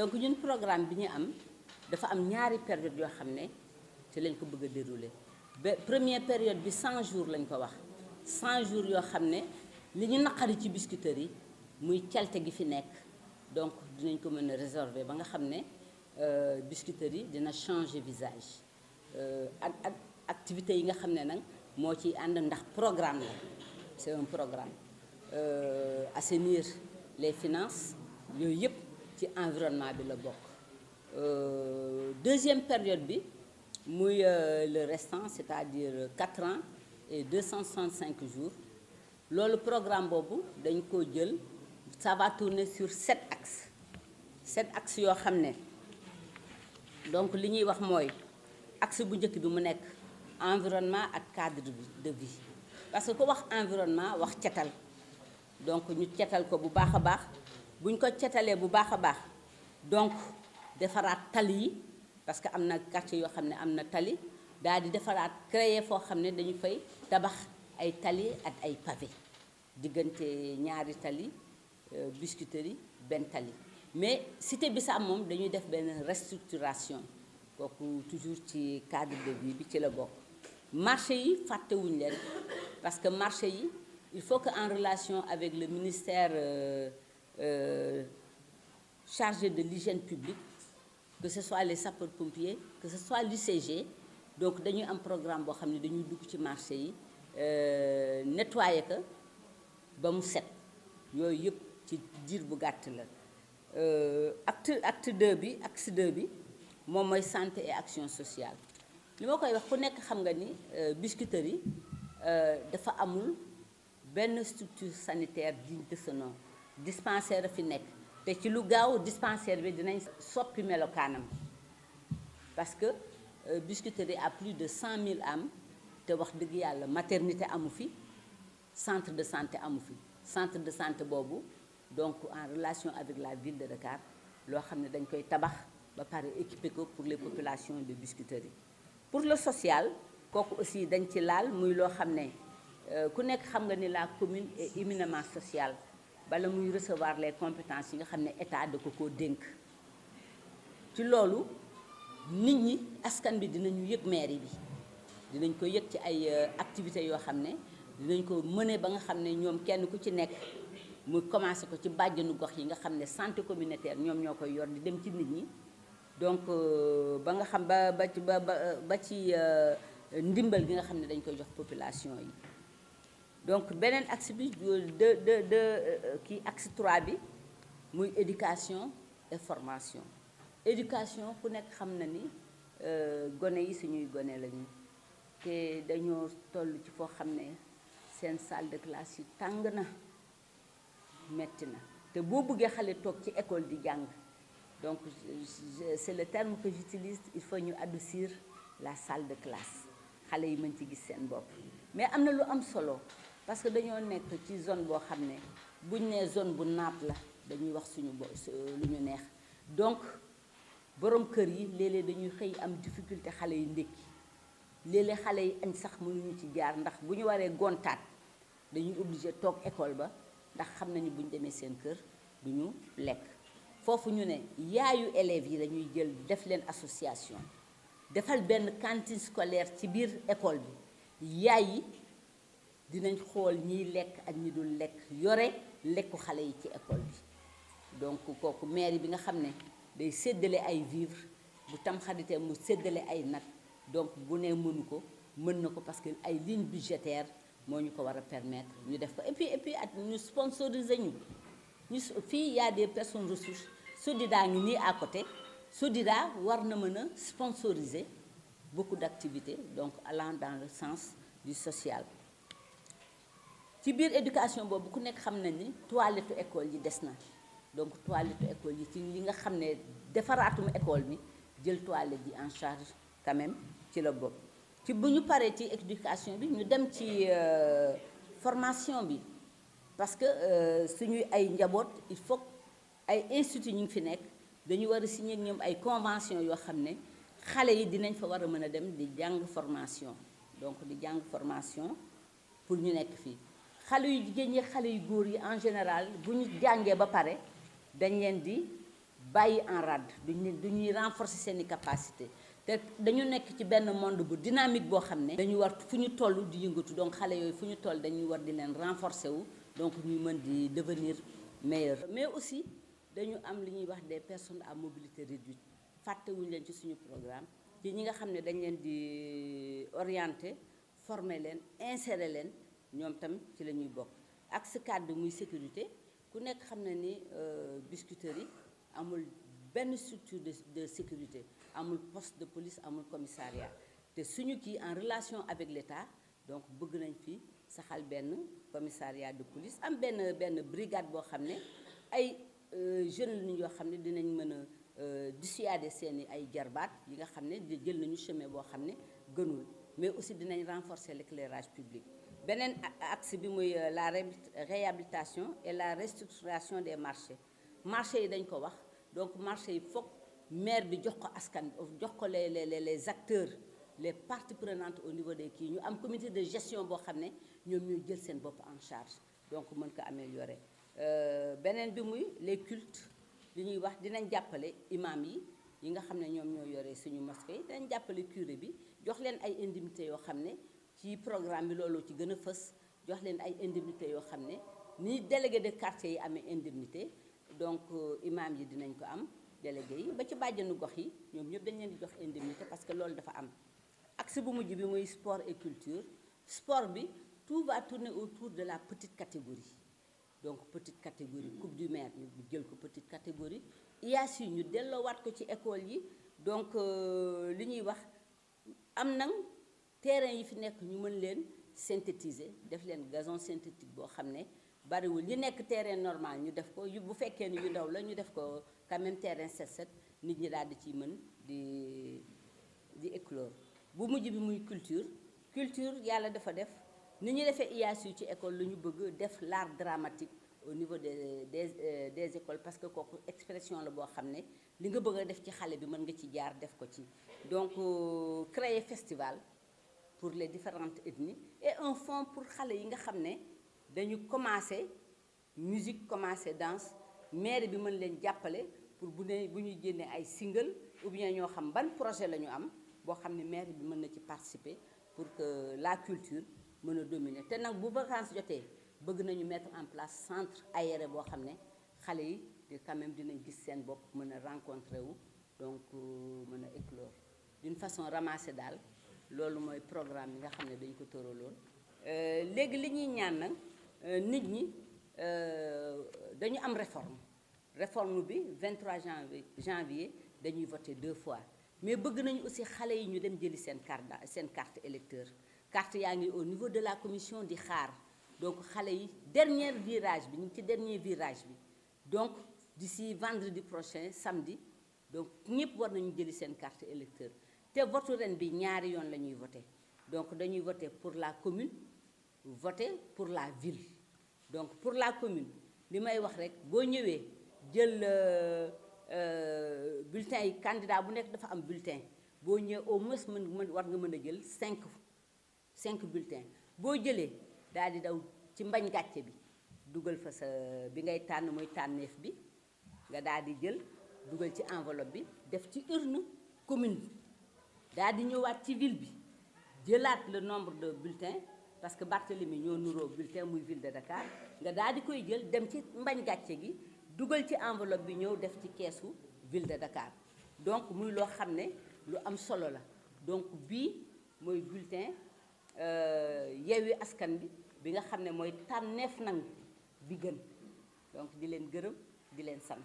donc ñun programme bi ñu am dafa am ñaari période yoo xam ne ci lañ ko bëgg a dérouler ba première période bi 100 jours lañ ko wax 100 jours yoo xam ne li ñu naqari ci biscuiterie yi muy calte gi fi nekk donc dinañ ko mën a résorber ba nga xam ne biscuiterie yi dina changer visage ak activités yi nga xam ne nag moo ciy ànd ndax programme la c'est un programme assainir les finances yooyu yëpp ci environnement bi la bokk deuxième période bi muy le restant c'est-à-dire 4 ans et 265 jours loolu programme boobu dañ ko jël ça va tourner sur 7 axes yoo xam ne donc li ñuy wax mooy axe bu njëkk bi mu nekk environnement ak cadre de vie parce que ku wax environnement wax cetal donc ñu cetal ko bu baax a baax buñ ko cetalee bu baax a baax donc defaraat tali yi parce que am na quartier yoo xam ne am na tali daal di defaraat créer foo xam ne dañu fay tabax ay tali ak ay pavé diggante ñaari tali biscuiterie benn tali mais cité Bissap moom dañuy def benn restructuration kooku toujours ci cadre de vie bi ci la bokk marché yi fàttewuñ leen parce que marché yi il faut que en relation avec le ministère chargé de l'hygiène publique que ce soit les sapeurs-pompiers que ce soit l'UCG donc dañuy am programme boo xam ne dañuy dugg ci marché yi nettoyer ko ba mu set yooyu yëpp ci diir bu gàtt la acte 2 bi axe 2 bi moom mooy santé et action sociale li ma koy wax ku nekk xam nga ni biscuiterie dafa amul benn structure sanitaire digne de ce nom dispensaire fi nekk te ci lu gaaw dispensaire bi dinañ soppi melokaanam parce que biscuiterie a plus de 100 000 âmes te wax dëgg yàlla maternité amu fi centre de santé amu fi centre de santé boobu donc en relation avec la ville de Dakar loo xam ne dañ koy tabax ba pare équiper ko pour les populations de biscuiterie pour le social kooku aussi dañ ci laal muy loo xam ne ku nekk xam nga ni la commune est éminemment sociale bala muy recevoir les compétences yi nga xam ne état da ko dénk ci loolu nit ñi askan bi dinañu yëg mairie bi dinañ ko yëg ci ay activités yoo xam ne dinañ ko mëne ba nga xam ne ñoom kenn ku ci nekk mu commencé ko ci bàjjanu gox yi nga xam ne santé communautaire ñoom ñoo koy yor di dem ci nit ñi donc ba nga xam ba ci ndimbal gi nga xam ne dañ koy jox population yi donc beneen axe bi kii axe 3 bi muy éducation et formation éducation ku nekk xam na ni gone yi suñuy gone lañu te dañoo toll ci foo xam ne seen salle de classe yi tàng na metti na te boo bëggee xale toog ci école di jàng donc c'est le terme que j'utilise il faut ñu adoucir la salle de classe xale yi mën ci gis seen bopp mais am na lu am solo parce que dañoo nekk ci zone boo xam ne buñ nee zone bu naat la dañuy wax suñu lu ñu neex donc borom kër yi léeg-léeg dañuy xëy am difficulté xale yi ndékki léeg-léeg xale yi añ sax mënuñu ci jaar ndax bu ñu waree gontaat dañuy obligé toog école ba ndax xam nañu bu ñu demee seen kër duñu lekk foofu ñu ne yaayu élèves yi dañuy jël def leen association defal benn cantine scolaire ci biir école bi yaay yi dinañ xool ñiy lekk ak ñi dul lekk yore lekku xale yi ci école bi donc kooku mairie bi nga xam ne day séddale ay vivres bu tam xaritee mu séddale ay nag donc bu ne mënu ko mën na ko parce que ay ligne budgétaire moo ñu ko war a permettre ñu def ko et puis at ñu sponsoriser ñu fii y a des personnes ressources SODIDA ngi nii à côté SODIDA war na mën a sponsoriser beaucoup d'activités donc allant dans le sens du social ci biir éducation boobu ku nekk xam na ni toilette école yi des na donc toilette école yi ci li nga xam ne defaraatum école bi jël toilette yi en charge quand même ci la bopp ci bu ñu paree ci éducation bi ñu dem ci formation bi parce que suñuy ay njaboot il faut ay institut ñu ngi fi nekk dañu war a signer ak ñoom ay convention yoo xam ne xale yi dinañ fa war a mën a dem di jàng formation donc di jàng formation pour ñu nekk fii xale yu jigéen ñi xale yu góor yi en général bu ñu jàngee ba pare dañ leen di bàyyi en rade duñuy renforcer seeni capacité te dañu nekk ci benn monde bu dynamique boo xam ne dañu war fu ñu toll di yëngatu donc xale yooyu fu ñu toll dañuy war di leen renforcer wu donc ñuy mën di devenir meilleur. Mais aussi dañu am li ñuy wax des personnes à mobilité réduite fàttewuñu leen ci suñu programme ci ñi nga xam ne dañ leen di orienter former leen insérer leen ñoom tam ci la ñuy bokk. ak ce cadre muy sécurité ku nekk xam na ni Biscuiterie yi amul benn structure de sécurité amul poste de police amul commissariat te suñu kii en relation avec l'État donc bëgg nañ fi saxal benn commissariat de police am benn brigade boo xam ne ay jeunes lañu yoo xam ne dinañ mën a dissuader seeni ay jarbaat yi nga xam ne jël nañu chemin boo xam ne gënul mais aussi dinañ renforcer l'éclairage public. beneen axe bi muy la réhabilitation et la restructuration des marchés yi dañ ko wax donc marché yi foog maire bi jox ko askan jox ko les acteurs les parties prenantes au niveau des kii ñu am comité de gestion boo xam ne ñoom ñooy jël seen bopp en charge donc mën ko améliorer. beneen bi muy les cultes li ñuy wax dinañ jàppale imam yi nga xam ne ñoom ñoo yore suñu mosquée yi dinañ jàppale curé bi jox leen ay indemnités yoo xam ne ci programme bi looloo ci gën a fës jox leen ay indemnités yoo xam ne ni délégué de quartier yi amee indemnité donc imam yi dinañ ko am délégué yi ba ci bàjjanu gox yi ñoom ñëpp dañ leen di jox indemnité parce que loolu dafa am. axe bu mujj bi muy sport et culture sport bi tout va tourner autour de la petite catégorie donc petite catégorie coupe du maire ñu jël ko petite catégorie IAS yi ñu delloowaat ko ci école yi donc li ñuy wax am na terrain yi fi nekk ñu mën leen synthétiser def leen gazon synthétique boo xam ne bariwul yi nekk terrain normal ñu def ko bu fekkee ni yu ndaw la ñu def ko quand même terrain 7-7 nit ñi daal di ciy mën di éclore. bu mujj bi muy culture yàlla dafa def ni ñu defee IAS yu ci école la ñu bëgg def l'art dramatique au niveau des écoles parce que kooku expression la boo xam ne li nga bëgg a def ci xale bi mën nga ci jaar def ko ci donc créer festival pour les différentes ethnies et un fonds pour xale yi nga xam ne dañu commencer musique commencer danse maire bi mën leen jàppale pour bu ñuy génnee ay single ou bien ñoo xam ban projet la ñu am boo xam ne maire bi mën na ci participer pour que la culture mën a dominer te nag bu vacances jotee bëgg nañu mettre en place centre aéré boo xam ne xale yi quand même dinañ gis seen bopp mën a rencontrer wu donc mën a éclore d'une façon ramassée daal loolu mooy programme bi nga xam ne dañ ko tëraloon. léegi li ñuy ñaan nag nit ñi dañu am réforme bi 23 janvier dañuy voter 2 fois mais bëgg nañu aussi xale yi ñu dem jëli seen carte électeur carte yaa ngi au niveau de la commission di xaar donc xale yi dernier virage bi ñu ngi ci dernier virage bi donc d'ici vendredi prochain samedi donc ñëpp war nañu jëli seen carte électeur te votu ren bi ñaari yoon la ñuy voter donc dañuy voter pour la commune voter pour la ville donc pour la commune li may wax rek boo ñëwee jël bulletin yi candidat bu nekk dafa am bulletin boo ñëwee au moins war nga mën a jël 5 bulletins boo jëlee daal di daw ci mbañ gàcce bi dugal fa sa bi ngay tànn mooy tànneef bi nga daal di jël dugal ci enveloppe bi def ci urne commune bi daal di ñëwaat ci ville bi jëlaat le nombre de bulletins parce que Barthélemy ñoo nuroo bulletin muy ville de Dakar nga daal di koy jël dem ci mbañ gàcce gi dugal ci enveloppe bi ñëw def ci keesu ville de Dakar donc muy loo xam ne lu am solo la donc bii mooy bulletin Yewwi Askan bi nga xam ne mooy tànneef nangu bi gën donc di leen gërëm di leen sant.